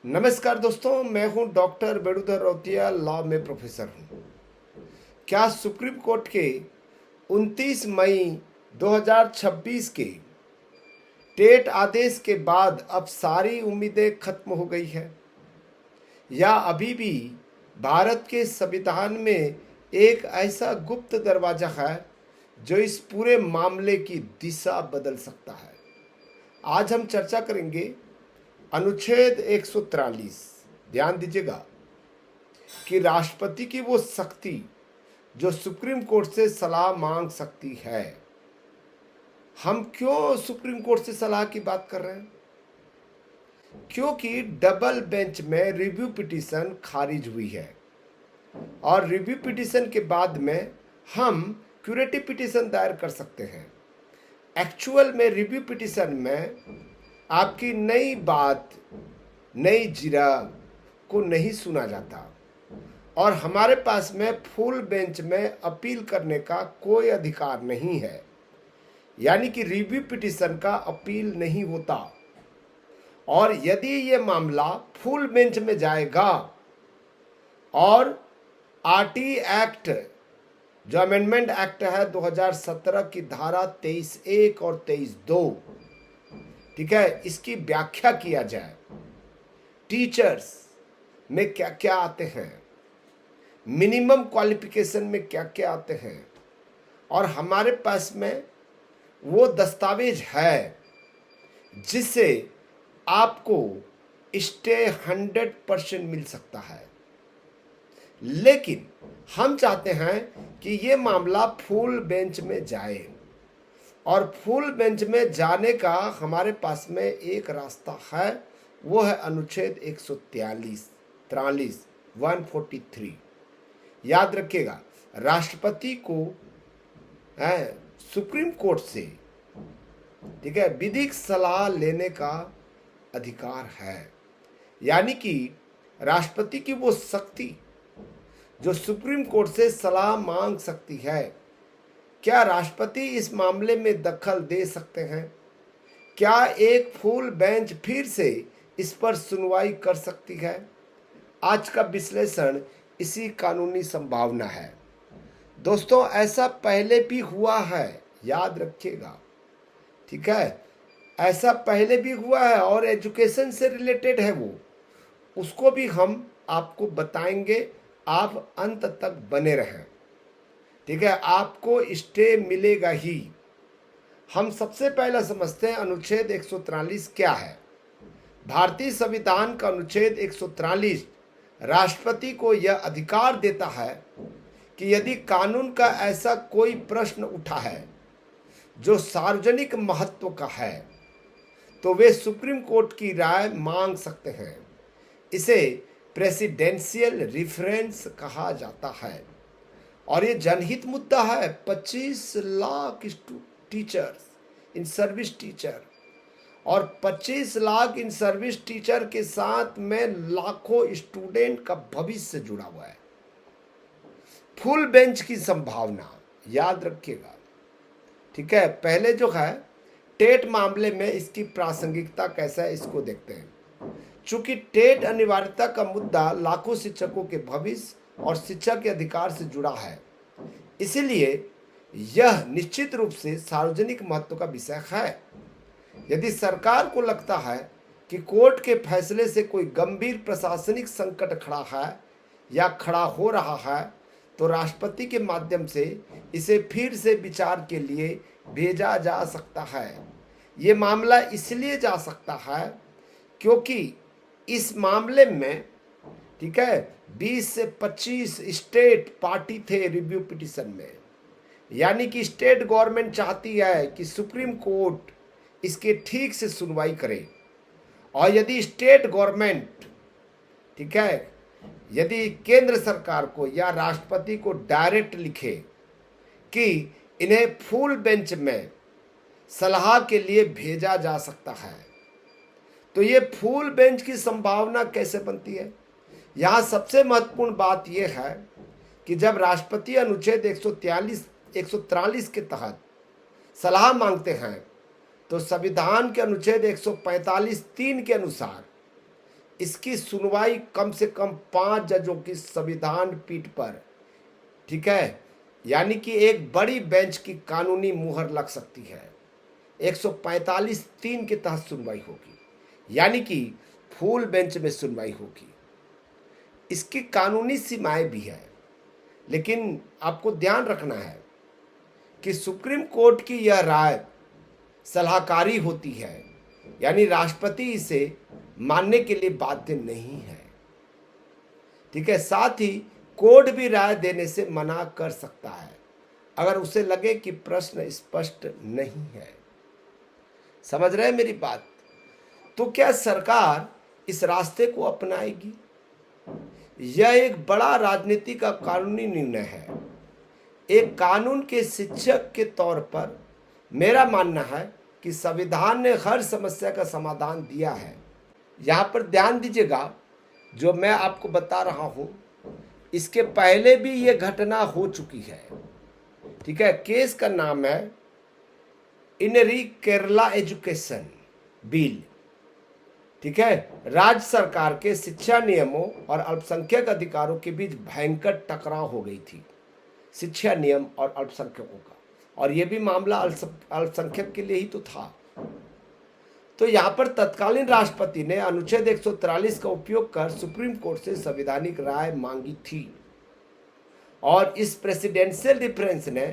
नमस्कार दोस्तों, मैं हूं डॉक्टर बेड़ूधर रौतिया, लॉ में प्रोफेसर हूं। क्या सुप्रीम कोर्ट के 29 मई 2026 के टेट आदेश के बाद अब सारी उम्मीदें खत्म हो गई है, या अभी भी भारत के संविधान में एक ऐसा गुप्त दरवाजा है जो इस पूरे मामले की दिशा बदल सकता है? आज हम चर्चा करेंगे अनुच्छेद 143। ध्यान दीजिएगा कि राष्ट्रपति की वो शक्ति जो सुप्रीम कोर्ट से सलाह मांग सकती है। हम क्यों सुप्रीम कोर्ट से सलाह की बात कर रहे हैं? क्योंकि डबल बेंच में रिव्यू पिटीशन खारिज हुई है और रिव्यू पिटीशन के बाद में हम क्यूरेटिव पिटीशन दायर कर सकते हैं। एक्चुअल में रिव्यू पिटीशन में आपकी नई बात, नई जिरा को नहीं सुना जाता और हमारे पास में फुल बेंच में अपील करने का कोई अधिकार नहीं है, यानी कि रिव्यू पिटीशन का अपील नहीं होता। और यदि ये मामला फुल बेंच में जाएगा और आरटी एक्ट, जो अमेंडमेंट एक्ट है 2017 की धारा 23(1) और 23(2), ठीक है, इसकी व्याख्या किया जाए, टीचर्स में क्या क्या आते हैं, मिनिमम क्वालिफिकेशन में क्या क्या आते हैं, और हमारे पास में वो दस्तावेज है जिससे आपको स्टे 100% मिल सकता है। लेकिन हम चाहते हैं कि ये मामला फुल बेंच में जाए, और फुल बेंच में जाने का हमारे पास में एक रास्ता है, वो है अनुच्छेद 143। याद रखिएगा, राष्ट्रपति को सुप्रीम कोर्ट से, ठीक है, विधिक सलाह लेने का अधिकार है। यानी कि राष्ट्रपति की वो शक्ति जो सुप्रीम कोर्ट से सलाह मांग सकती है, क्या राष्ट्रपति इस मामले में दखल दे सकते हैं? क्या एक फुल बेंच फिर से इस पर सुनवाई कर सकती है? आज का विश्लेषण इसी कानूनी संभावना है। दोस्तों, ऐसा पहले भी हुआ है, याद रखिएगा, ठीक है, ऐसा पहले भी हुआ है और एजुकेशन से रिलेटेड है वो, उसको भी हम आपको बताएंगे। आप अंत तक बने रहें, ठीक है, आपको स्टे मिलेगा ही। हम सबसे पहला समझते हैं अनुच्छेद 143 क्या है। भारतीय संविधान का अनुच्छेद 143 राष्ट्रपति को यह अधिकार देता है कि यदि कानून का ऐसा कोई प्रश्न उठा है जो सार्वजनिक महत्व का है तो वे सुप्रीम कोर्ट की राय मांग सकते हैं। इसे प्रेसिडेंशियल रेफरेंस कहा जाता है और ये जनहित मुद्दा है। 25 lakh teachers in service teacher और 25 लाख इन सर्विस टीचर के साथ में लाखों स्टूडेंट का भविष्य जुड़ा हुआ है। फुल बेंच की संभावना याद रखिएगा, ठीक है। पहले जो है टेट मामले में इसकी प्रासंगिकता कैसा है, इसको देखते हैं। चूंकि टेट अनिवार्यता का मुद्दा लाखों शिक्षकों के भविष्य और शिक्षा के अधिकार से जुड़ा है, इसलिए यह निश्चित रूप से सार्वजनिक महत्व का विषय है। यदि सरकार को लगता है कि कोर्ट के फैसले से कोई गंभीर प्रशासनिक संकट खड़ा है या खड़ा हो रहा है तो राष्ट्रपति के माध्यम से इसे फिर से विचार के लिए भेजा जा सकता है। ये मामला इसलिए जा सकता है क्योंकि इस मामले में, ठीक है, 20 से 25 स्टेट पार्टी थे रिव्यू पिटीशन में। यानी कि स्टेट गवर्नमेंट चाहती है कि सुप्रीम कोर्ट इसके ठीक से सुनवाई करे, और यदि स्टेट गवर्नमेंट, ठीक है, यदि केंद्र सरकार को या राष्ट्रपति को डायरेक्ट लिखे कि इन्हें फुल बेंच में सलाह के लिए भेजा जा सकता है, तो ये फुल बेंच की संभावना कैसे बनती है? यहाँ सबसे महत्वपूर्ण बात यह है कि जब राष्ट्रपति अनुच्छेद 143 के तहत सलाह मांगते हैं तो संविधान के अनुच्छेद 145(3) के अनुसार इसकी सुनवाई कम से कम 5 जजों की संविधान पीठ पर, ठीक है, यानी कि एक बड़ी बेंच की कानूनी मुहर लग सकती है। 145(3) के तहत सुनवाई होगी, यानी कि फुल बेंच में सुनवाई होगी। इसकी कानूनी सीमाएं भी है, लेकिन आपको ध्यान रखना है कि सुप्रीम कोर्ट की यह राय सलाहकारी होती है, यानी राष्ट्रपति इसे मानने के लिए बाध्य नहीं है, ठीक है। साथ ही कोर्ट भी राय देने से मना कर सकता है अगर उसे लगे कि प्रश्न स्पष्ट नहीं है। समझ रहे हैं मेरी बात? तो क्या सरकार इस रास्ते को अपनाएगी? यह एक बड़ा राजनीति का कानूनी निर्णय है। एक कानून के शिक्षक के तौर पर मेरा मानना है कि संविधान ने हर समस्या का समाधान दिया है। यहाँ पर ध्यान दीजिएगा, जो मैं आपको बता रहा हूँ इसके पहले भी ये घटना हो चुकी है, ठीक है। केस का नाम है इनरी केरला एजुकेशन बिल, ठीक है। राज्य सरकार के शिक्षा नियमों और अल्पसंख्यक अधिकारों के बीच भयंकर टकराव हो गई थी, शिक्षा नियम और अल्पसंख्यकों का, और यह भी मामला अल्पसंख्यक के लिए ही तो था। तो यहाँ पर तत्कालीन राष्ट्रपति ने अनुच्छेद 143 का उपयोग कर सुप्रीम कोर्ट से संवैधानिक राय मांगी थी, और इस प्रेसिडेंशियल डिफरेंस ने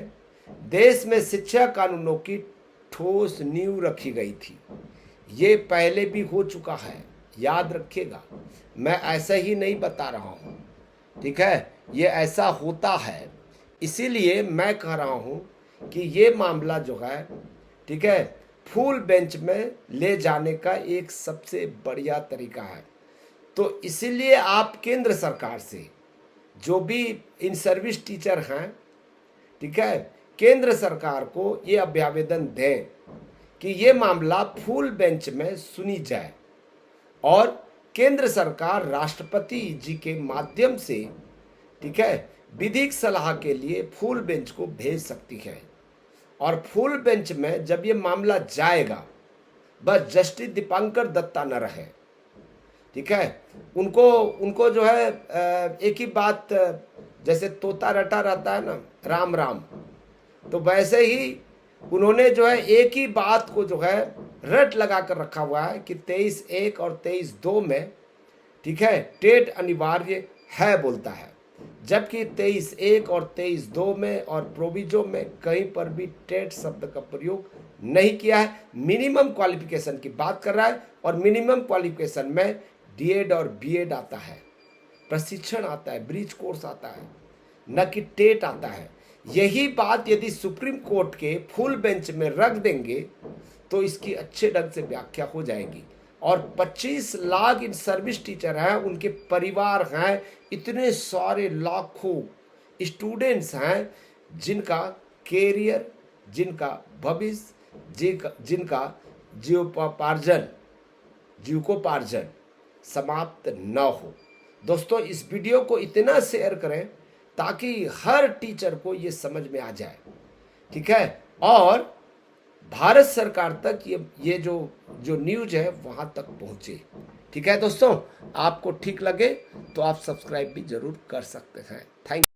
देश में शिक्षा कानूनों की ठोस नींव रखी गई थी। ये पहले भी हो चुका है, याद रखिएगा, मैं ऐसा ही नहीं बता रहा हूँ, ठीक है। ये ऐसा होता है, इसीलिए मैं कह रहा हूँ कि ये मामला जो है, ठीक है, फुल बेंच में ले जाने का एक सबसे बढ़िया तरीका है। तो इसीलिए आप केंद्र सरकार से, जो भी इन सर्विस टीचर हैं, ठीक है, केंद्र सरकार को ये अभ्यावेदन दें कि ये मामला फुल बेंच में सुनी जाए, और केंद्र सरकार राष्ट्रपति जी के माध्यम से, ठीक है, विधिक सलाह के लिए फुल बेंच को भेज सकती है। और फुल बेंच में जब ये मामला जाएगा, बस जस्टिस दीपांकर दत्ता न रहे, ठीक है। उनको जो है एक ही बात, जैसे तोता रटा रहता है ना, राम राम, तो वैसे ही उन्होंने जो है एक ही बात को जो है रट लगा कर रखा हुआ है कि 23(1) और 23(2) में, ठीक है, टेट अनिवार्य है बोलता है, जबकि 23(1) और 23(2) में और प्रोविजो में कहीं पर भी टेट शब्द का प्रयोग नहीं किया है। मिनिमम क्वालिफिकेशन की बात कर रहा है, और मिनिमम क्वालिफिकेशन में डीएड और बीएड आता है, प्रशिक्षण आता है, ब्रिज कोर्स आता है, न कि टेट आता है। यही बात यदि सुप्रीम कोर्ट के फुल बेंच में रख देंगे तो इसकी अच्छे ढंग से व्याख्या हो जाएगी। और 25 लाख इन सर्विस टीचर हैं, उनके परिवार हैं, इतने सारे लाखों स्टूडेंट्स हैं जिनका कैरियर, जिनका भविष्य, जिनका जीविकोपार्जन समाप्त न हो। दोस्तों, इस वीडियो को इतना शेयर करें ताकि हर टीचर को ये समझ में आ जाए, ठीक है, और भारत सरकार तक ये जो न्यूज है वहां तक पहुंचे, ठीक है। दोस्तों, आपको ठीक लगे तो आप सब्सक्राइब भी जरूर कर सकते हैं। Thank you.